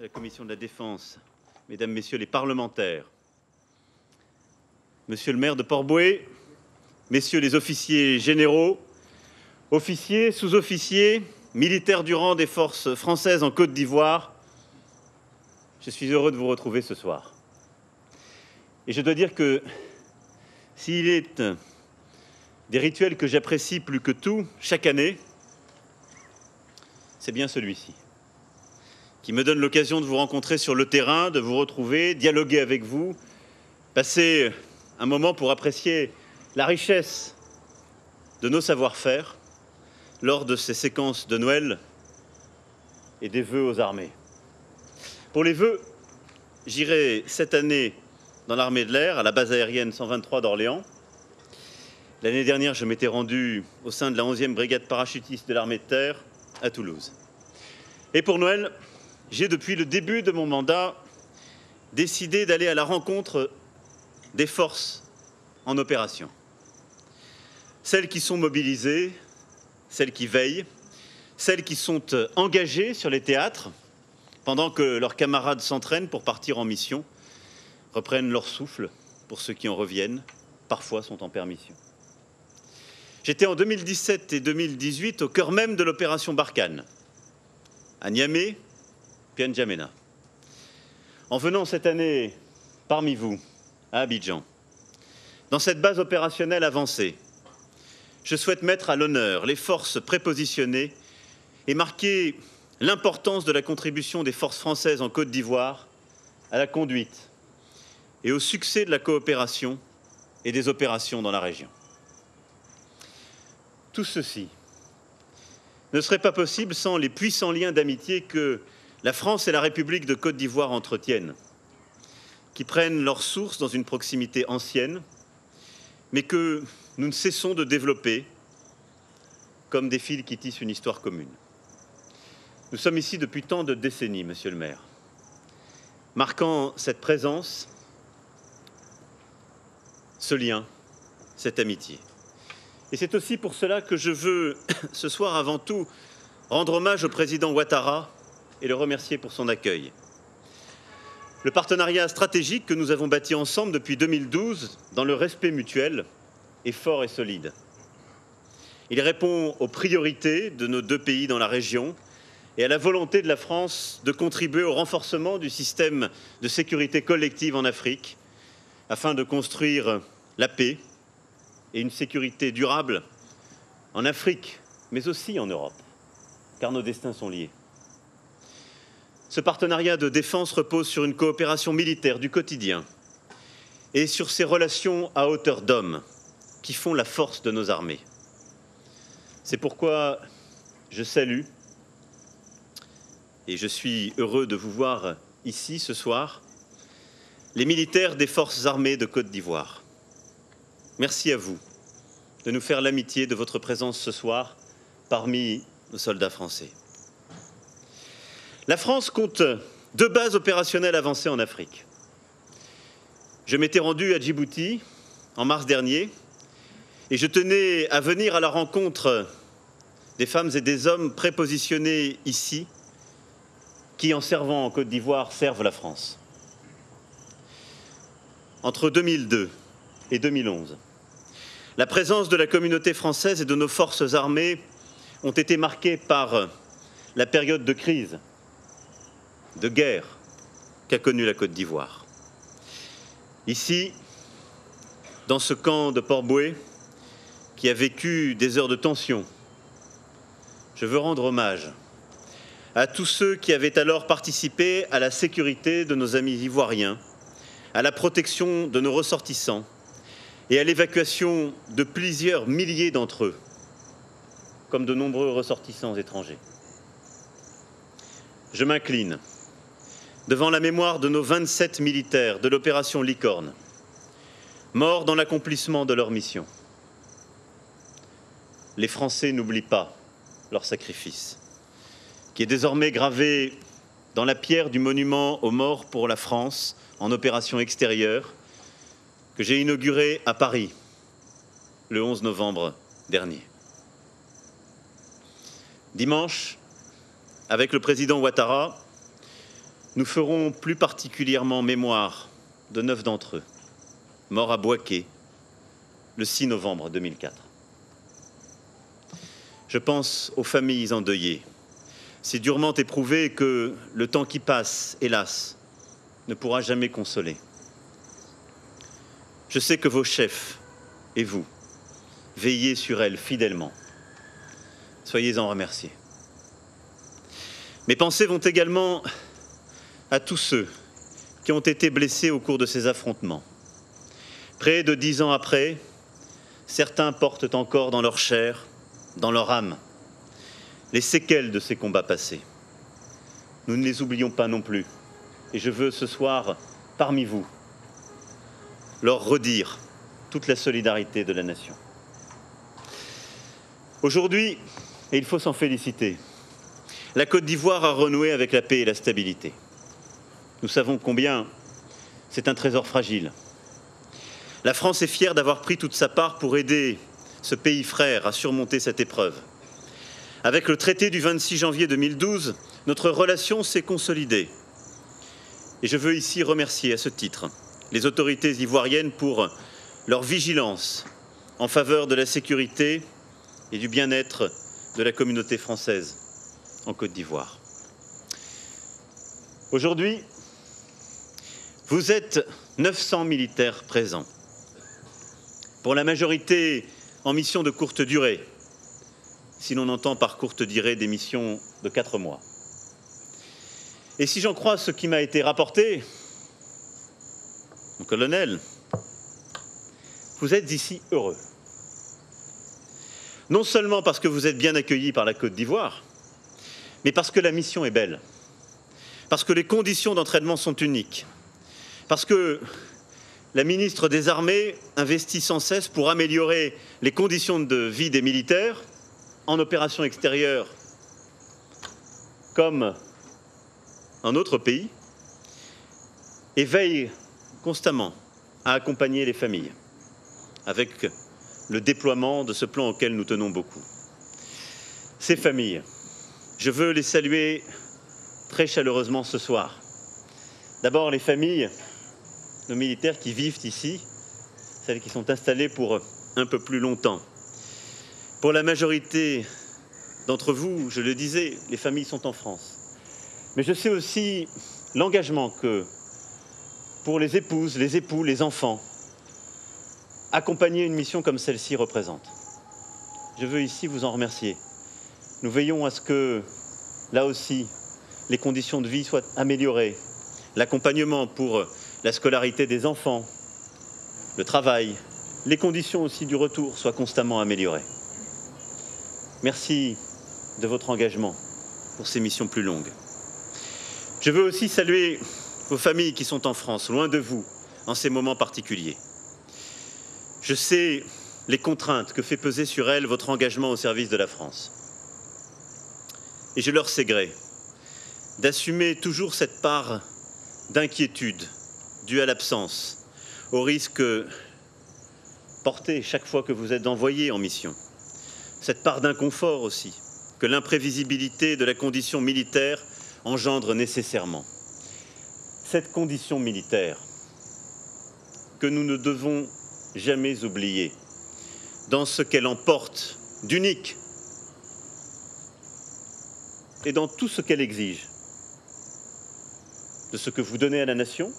la Commission de la Défense, Mesdames, Messieurs les parlementaires, Monsieur le maire de Port-Bouët, Messieurs les officiers généraux, officiers, sous-officiers, militaires du rang des forces françaises en Côte d'Ivoire, je suis heureux de vous retrouver ce soir. Et je dois dire que s'il est des rituels que j'apprécie plus que tout chaque année, c'est bien celui-ci, qui me donne l'occasion de vous rencontrer sur le terrain, de vous retrouver, dialoguer avec vous, passer un moment pour apprécier la richesse de nos savoir-faire lors de ces séquences de Noël et des vœux aux armées. Pour les vœux, j'irai cette année dans l'armée de l'air, à la base aérienne 123 d'Orléans. L'année dernière, je m'étais rendu au sein de la 11e brigade parachutiste de l'armée de terre à Toulouse. Et pour Noël, j'ai depuis le début de mon mandat décidé d'aller à la rencontre des forces en opération. Celles qui sont mobilisées, celles qui veillent, celles qui sont engagées sur les théâtres pendant que leurs camarades s'entraînent pour partir en mission, reprennent leur souffle pour ceux qui en reviennent, parfois sont en permission. J'étais en 2017 et 2018 au cœur même de l'opération Barkhane, à Niamey, puis à N'Djamena. En venant cette année parmi vous, à Abidjan, dans cette base opérationnelle avancée, je souhaite mettre à l'honneur les forces prépositionnées et marquer l'importance de la contribution des forces françaises en Côte d'Ivoire à la conduite et au succès de la coopération et des opérations dans la région. Tout ceci ne serait pas possible sans les puissants liens d'amitié que la France et la République de Côte d'Ivoire entretiennent, qui prennent leur source dans une proximité ancienne, mais que nous ne cessons de développer comme des fils qui tissent une histoire commune. Nous sommes ici depuis tant de décennies, Monsieur le maire, marquant cette présence, ce lien, cette amitié. Et c'est aussi pour cela que je veux, ce soir avant tout, rendre hommage au président Ouattara et le remercier pour son accueil. Le partenariat stratégique que nous avons bâti ensemble depuis 2012, dans le respect mutuel, est fort et solide. Il répond aux priorités de nos deux pays dans la région et à la volonté de la France de contribuer au renforcement du système de sécurité collective en Afrique, afin de construire la paix et une sécurité durable en Afrique, mais aussi en Europe, car nos destins sont liés. Ce partenariat de défense repose sur une coopération militaire du quotidien et sur ces relations à hauteur d'homme qui font la force de nos armées. C'est pourquoi je salue et je suis heureux de vous voir ici ce soir, les militaires des forces armées de Côte d'Ivoire. Merci à vous de nous faire l'amitié de votre présence ce soir parmi nos soldats français. La France compte 2 bases opérationnelles avancées en Afrique. Je m'étais rendu à Djibouti en mars dernier et je tenais à venir à la rencontre des femmes et des hommes prépositionnés ici qui, en servant en Côte d'Ivoire, servent la France. Entre 2002 et 2011, la présence de la communauté française et de nos forces armées ont été marquées par la période de crise, de guerre qu'a connue la Côte d'Ivoire. Ici, dans ce camp de Port-Bouët, qui a vécu des heures de tension, je veux rendre hommage à tous ceux qui avaient alors participé à la sécurité de nos amis ivoiriens, à la protection de nos ressortissants et à l'évacuation de plusieurs milliers d'entre eux, comme de nombreux ressortissants étrangers. Je m'incline devant la mémoire de nos 27 militaires de l'opération Licorne, morts dans l'accomplissement de leur mission. Les Français n'oublient pas leur sacrifice, qui est désormais gravé dans la pierre du monument aux morts pour la France en opération extérieure, que j'ai inauguré à Paris le 11 novembre dernier. Dimanche, avec le président Ouattara, Nous ferons plus particulièrement mémoire de 9 d'entre eux, morts à Bouaké le 6 novembre 2004. Je pense aux familles endeuillées, si durement éprouvées que le temps qui passe, hélas, ne pourra jamais consoler. Je sais que vos chefs et vous veillez sur elles fidèlement. Soyez-en remerciés. Mes pensées vont également à tous ceux qui ont été blessés au cours de ces affrontements. Près de 10 ans après, certains portent encore dans leur chair, dans leur âme, les séquelles de ces combats passés. Nous ne les oublions pas non plus. Et je veux ce soir, parmi vous, leur redire toute la solidarité de la nation. Aujourd'hui, et il faut s'en féliciter, la Côte d'Ivoire a renoué avec la paix et la stabilité. Nous savons combien c'est un trésor fragile. La France est fière d'avoir pris toute sa part pour aider ce pays frère à surmonter cette épreuve. Avec le traité du 26 janvier 2012, notre relation s'est consolidée. Et je veux ici remercier à ce titre les autorités ivoiriennes pour leur vigilance en faveur de la sécurité et du bien-être de la communauté française en Côte d'Ivoire. Aujourd'hui, vous êtes 900 militaires présents, pour la majorité en mission de courte durée, si l'on entend par courte durée des missions de 4 mois. Et si j'en crois ce qui m'a été rapporté, mon colonel, vous êtes ici heureux. Non seulement parce que vous êtes bien accueillis par la Côte d'Ivoire, mais parce que la mission est belle, parce que les conditions d'entraînement sont uniques, parce que la ministre des Armées investit sans cesse pour améliorer les conditions de vie des militaires en opération extérieure comme en autre pays, et veille constamment à accompagner les familles avec le déploiement de ce plan auquel nous tenons beaucoup. Ces familles, je veux les saluer très chaleureusement ce soir. D'abord les familles, nos militaires qui vivent ici, celles qui sont installées pour un peu plus longtemps. Pour la majorité d'entre vous, je le disais, les familles sont en France. Mais je sais aussi l'engagement que, pour les épouses, les époux, les enfants, accompagner une mission comme celle-ci représente. Je veux ici vous en remercier. Nous veillons à ce que, là aussi, les conditions de vie soient améliorées, l'accompagnement pour la scolarité des enfants, le travail, les conditions aussi du retour soient constamment améliorées. Merci de votre engagement pour ces missions plus longues. Je veux aussi saluer vos familles qui sont en France, loin de vous, en ces moments particuliers. Je sais les contraintes que fait peser sur elles votre engagement au service de la France. Et je leur sais gré d'assumer toujours cette part d'inquiétude due à l'absence, au risque porté chaque fois que vous êtes envoyé en mission. Cette part d'inconfort aussi, que l'imprévisibilité de la condition militaire engendre nécessairement. Cette condition militaire que nous ne devons jamais oublier dans ce qu'elle emporte d'unique et dans tout ce qu'elle exige, de ce que vous donnez à la nation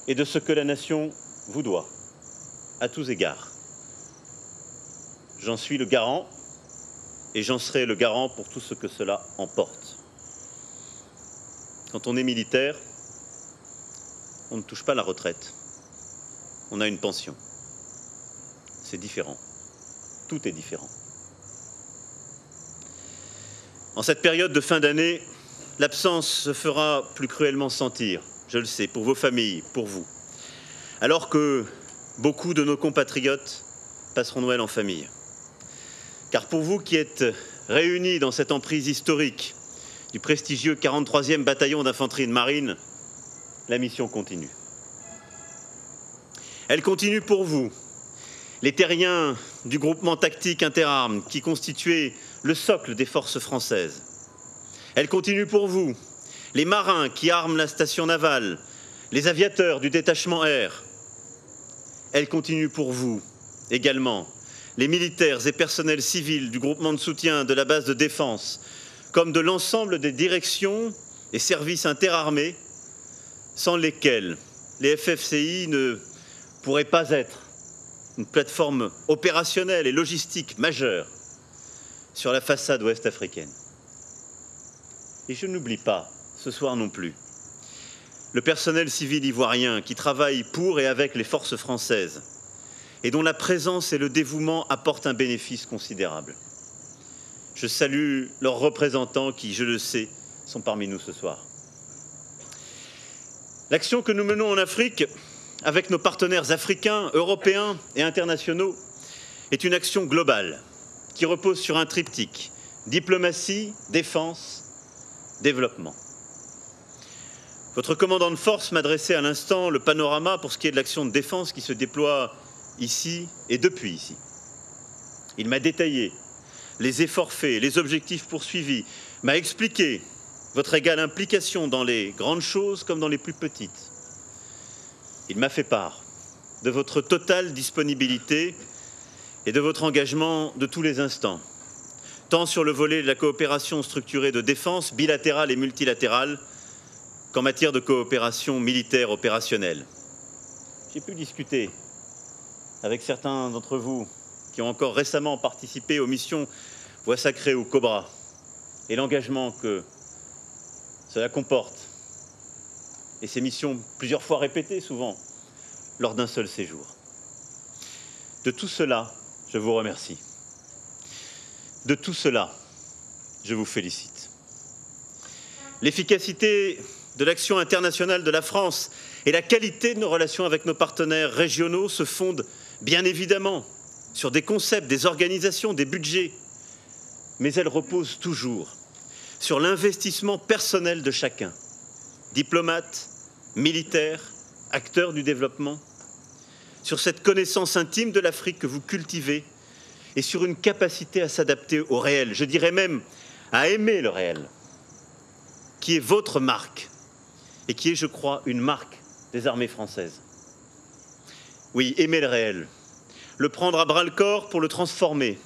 et de ce que la nation vous doit, à tous égards. J'en suis le garant et j'en serai le garant pour tout ce que cela emporte. Quand on est militaire, on ne touche pas la retraite, on a une pension. C'est différent, tout est différent. En cette période de fin d'année, l'absence se fera plus cruellement sentir, je le sais, pour vos familles, pour vous. Alors que beaucoup de nos compatriotes passeront Noël en famille. Car pour vous qui êtes réunis dans cette emprise historique du prestigieux 43e bataillon d'infanterie de marine, la mission continue. Elle continue pour vous, les terriens du groupement tactique interarmes qui constituait le socle des forces françaises. Elle continue pour vous, les marins qui arment la station navale, les aviateurs du détachement air. Elle continue pour vous également, les militaires et personnels civils du groupement de soutien de la base de défense, comme de l'ensemble des directions et services interarmés, sans lesquels les FFCI ne pourraient pas être une plateforme opérationnelle et logistique majeure sur la façade ouest africaine. Et je n'oublie pas, ce soir non plus, le personnel civil ivoirien qui travaille pour et avec les forces françaises et dont la présence et le dévouement apportent un bénéfice considérable. Je salue leurs représentants qui, je le sais, sont parmi nous ce soir. L'action que nous menons en Afrique, avec nos partenaires africains, européens et internationaux, est une action globale qui repose sur un triptyque: diplomatie, défense, développement. Votre commandant de force m'a dressé à l'instant le panorama pour ce qui est de l'action de défense qui se déploie ici et depuis ici. Il m'a détaillé les efforts faits, les objectifs poursuivis, m'a expliqué votre égale implication dans les grandes choses comme dans les plus petites. Il m'a fait part de votre totale disponibilité et de votre engagement de tous les instants, tant sur le volet de la coopération structurée de défense, bilatérale et multilatérale, qu'en matière de coopération militaire opérationnelle. J'ai pu discuter avec certains d'entre vous qui ont encore récemment participé aux missions Voie sacrée ou Cobra et l'engagement que cela comporte, et ces missions plusieurs fois répétées souvent lors d'un seul séjour. De tout cela, je vous remercie. De tout cela, je vous félicite. L'efficacité de l'action internationale de la France et la qualité de nos relations avec nos partenaires régionaux se fondent bien évidemment sur des concepts, des organisations, des budgets, mais elles reposent toujours sur l'investissement personnel de chacun, diplomate, militaire, acteur du développement, sur cette connaissance intime de l'Afrique que vous cultivez et sur une capacité à s'adapter au réel, je dirais même à aimer le réel, qui est votre marque et qui est, je crois, une marque des armées françaises. Oui, aimer le réel, le prendre à bras-le-corps pour le transformer,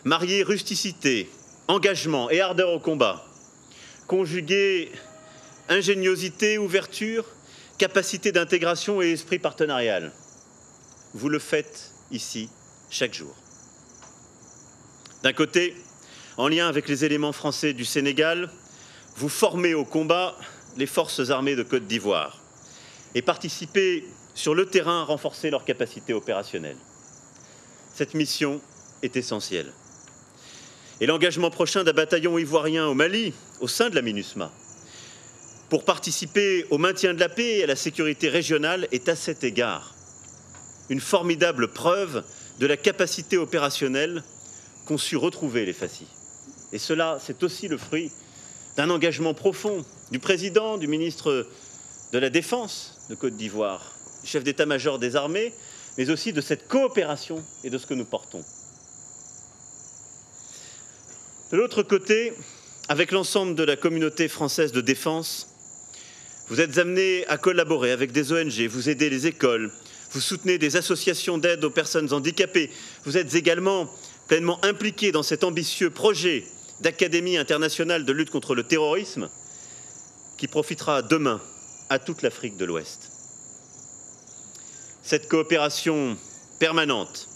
marier rusticité, engagement et ardeur au combat, conjuguer ingéniosité, ouverture, capacité d'intégration et esprit partenarial. Vous le faites ici chaque jour. D'un côté, en lien avec les éléments français du Sénégal, vous formez au combat les forces armées de Côte d'Ivoire et participez sur le terrain à renforcer leurs capacités opérationnelles. Cette mission est essentielle. Et l'engagement prochain d'un bataillon ivoirien au Mali, au sein de la MINUSMA, pour participer au maintien de la paix et à la sécurité régionale est à cet égard une formidable preuve de la capacité opérationnelle qu'ont su retrouver les FACI. Et cela, c'est aussi le fruit d'un engagement profond du président, du ministre de la Défense de Côte d'Ivoire, du chef d'état-major des armées, mais aussi de cette coopération et de ce que nous portons. De l'autre côté, avec l'ensemble de la communauté française de défense, vous êtes amenés à collaborer avec des ONG, vous aidez les écoles, vous soutenez des associations d'aide aux personnes handicapées, vous êtes également pleinement impliqués dans cet ambitieux projet d'Académie internationale de lutte contre le terrorisme qui profitera demain à toute l'Afrique de l'Ouest. Cette coopération permanente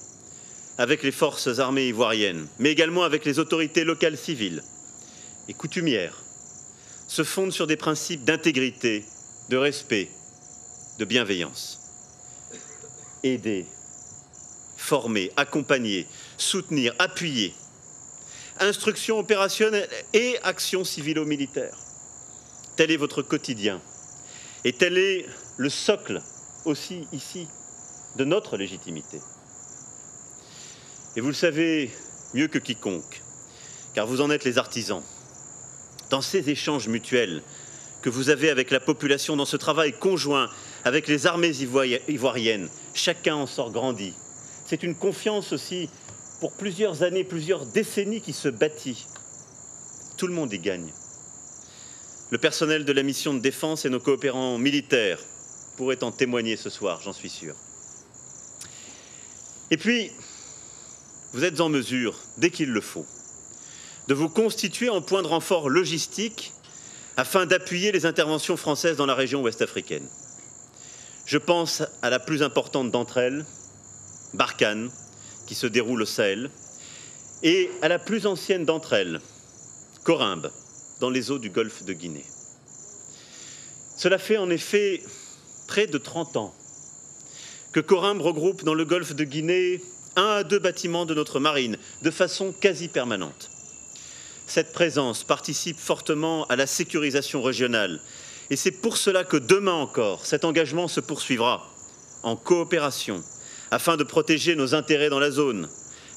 avec les forces armées ivoiriennes, mais également avec les autorités locales civiles et coutumières, se fonde sur des principes d'intégrité, de respect, de bienveillance. Aider, former, accompagner, soutenir, appuyer, instruction opérationnelle et action civilo-militaire. Tel est votre quotidien et tel est le socle aussi ici de notre légitimité. Et vous le savez mieux que quiconque, car vous en êtes les artisans. Dans ces échanges mutuels que vous avez avec la population, dans ce travail conjoint avec les armées ivoiriennes, chacun en sort grandi. C'est une confiance aussi pour plusieurs années, plusieurs décennies qui se bâtit. Tout le monde y gagne. Le personnel de la mission de défense et nos coopérants militaires pourraient en témoigner ce soir, j'en suis sûr. Et puis, vous êtes en mesure, dès qu'il le faut, de vous constituer en point de renfort logistique afin d'appuyer les interventions françaises dans la région ouest-africaine. Je pense à la plus importante d'entre elles, Barkhane, qui se déroule au Sahel, et à la plus ancienne d'entre elles, Corymbe, dans les eaux du golfe de Guinée. Cela fait en effet près de 30 ans que Corymbe regroupe dans le golfe de Guinée 1 à 2 bâtiments de notre marine, de façon quasi permanente. Cette présence participe fortement à la sécurisation régionale, et c'est pour cela que demain encore, cet engagement se poursuivra en coopération, afin de protéger nos intérêts dans la zone,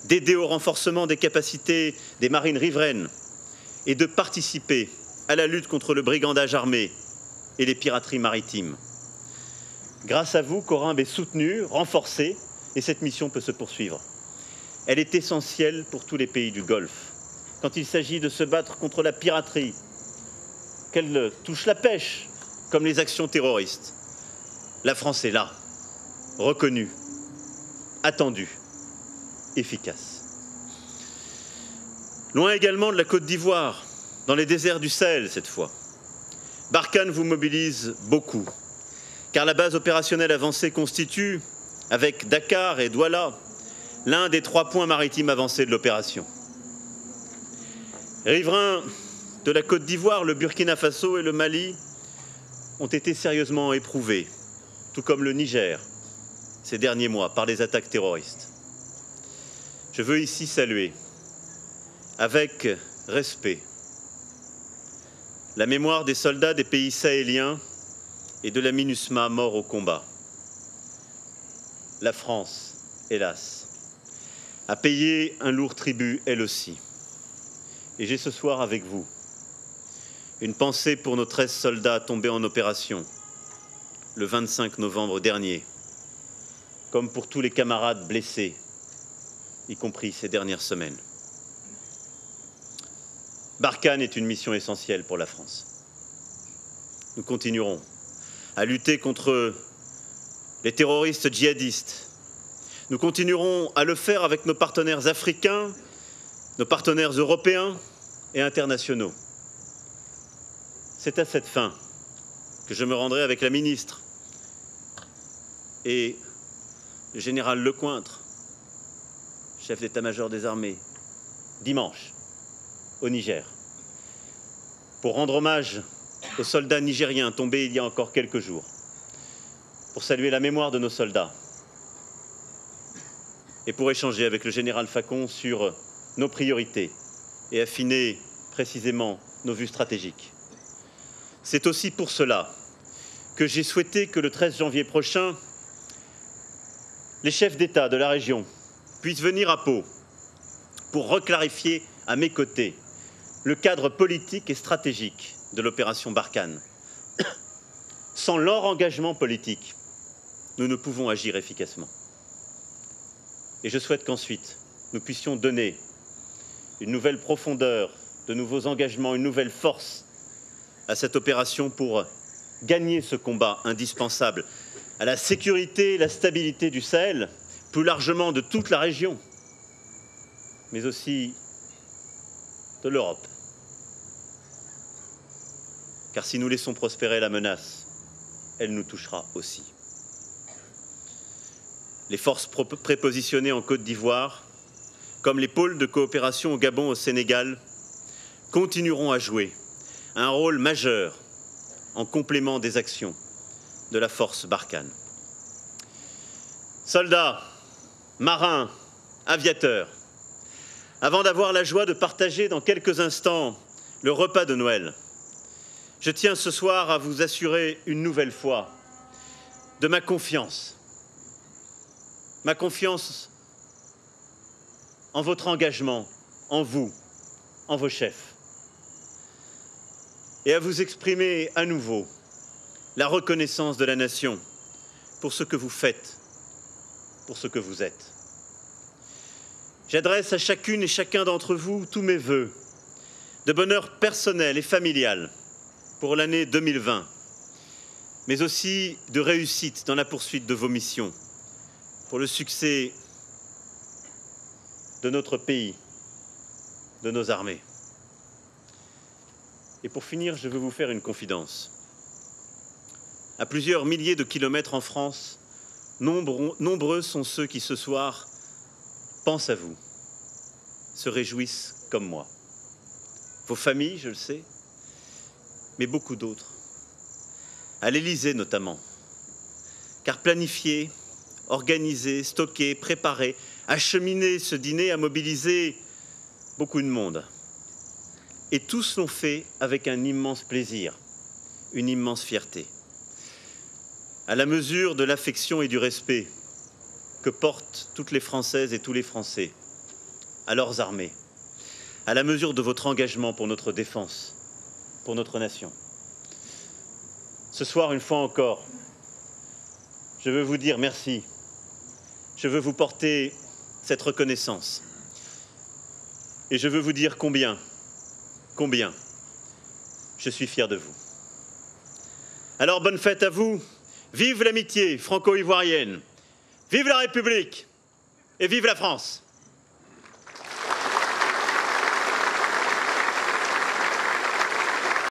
d'aider au renforcement des capacités des marines riveraines et de participer à la lutte contre le brigandage armé et les pirateries maritimes. Grâce à vous, Corymbe est soutenue, renforcée, et cette mission peut se poursuivre. Elle est essentielle pour tous les pays du Golfe. Quand il s'agit de se battre contre la piraterie, qu'elle touche la pêche, comme les actions terroristes, la France est là, reconnue, attendue, efficace. Loin également de la Côte d'Ivoire, dans les déserts du Sahel cette fois, Barkhane vous mobilise beaucoup, car la base opérationnelle avancée constitue, avec Dakar et Douala, l'un des 3 points maritimes avancés de l'opération. Riverains de la Côte d'Ivoire, le Burkina Faso et le Mali ont été sérieusement éprouvés, tout comme le Niger, ces derniers mois, par les attaques terroristes. Je veux ici saluer, avec respect, la mémoire des soldats des pays sahéliens et de la MINUSMA morts au combat. La France, hélas, a payé un lourd tribut, elle aussi. Et j'ai ce soir avec vous une pensée pour nos 13 soldats tombés en opération le 25 novembre dernier, comme pour tous les camarades blessés, y compris ces dernières semaines. Barkhane est une mission essentielle pour la France. Nous continuerons à lutter contre les terroristes djihadistes. Nous continuerons à le faire avec nos partenaires africains, nos partenaires européens et internationaux. C'est à cette fin que je me rendrai avec la ministre et le général Lecointre, chef d'état-major des armées, dimanche, au Niger, pour rendre hommage aux soldats nigériens tombés il y a encore quelques jours, pour saluer la mémoire de nos soldats et pour échanger avec le général Facon sur nos priorités et affiner précisément nos vues stratégiques. C'est aussi pour cela que j'ai souhaité que le 13 janvier prochain, les chefs d'État de la région puissent venir à Pau pour reclarifier à mes côtés le cadre politique et stratégique de l'opération Barkhane. Sans leur engagement politique, nous ne pouvons agir efficacement. Et je souhaite qu'ensuite, nous puissions donner une nouvelle profondeur, de nouveaux engagements, une nouvelle force à cette opération pour gagner ce combat indispensable à la sécurité et la stabilité du Sahel, plus largement de toute la région, mais aussi de l'Europe. Car si nous laissons prospérer la menace, elle nous touchera aussi. Les forces prépositionnées en Côte d'Ivoire, comme les pôles de coopération au Gabon, au Sénégal, continueront à jouer un rôle majeur en complément des actions de la force Barkhane. Soldats, marins, aviateurs, avant d'avoir la joie de partager dans quelques instants le repas de Noël, je tiens ce soir à vous assurer une nouvelle fois de ma confiance en votre engagement, en vous, en vos chefs, et à vous exprimer à nouveau la reconnaissance de la nation pour ce que vous faites, pour ce que vous êtes. J'adresse à chacune et chacun d'entre vous tous mes vœux de bonheur personnel et familial, pour l'année 2020, mais aussi de réussite dans la poursuite de vos missions, pour le succès de notre pays, de nos armées. Et pour finir, je veux vous faire une confidence. À plusieurs milliers de kilomètres en France, nombreux sont ceux qui ce soir pensent à vous, se réjouissent comme moi. Vos familles, je le sais, mais beaucoup d'autres. À l'Élysée notamment. Car planifier, organiser, stocker, préparer, acheminer ce dîner a mobilisé beaucoup de monde. Et tous l'ont fait avec un immense plaisir, une immense fierté. À la mesure de l'affection et du respect que portent toutes les Françaises et tous les Français à leurs armées, à la mesure de votre engagement pour notre défense, pour notre nation. Ce soir, une fois encore, je veux vous dire merci. Je veux vous porter cette reconnaissance. Et je veux vous dire combien je suis fier de vous. Alors, bonne fête à vous. Vive l'amitié franco-ivoirienne. Vive la République et vive la France.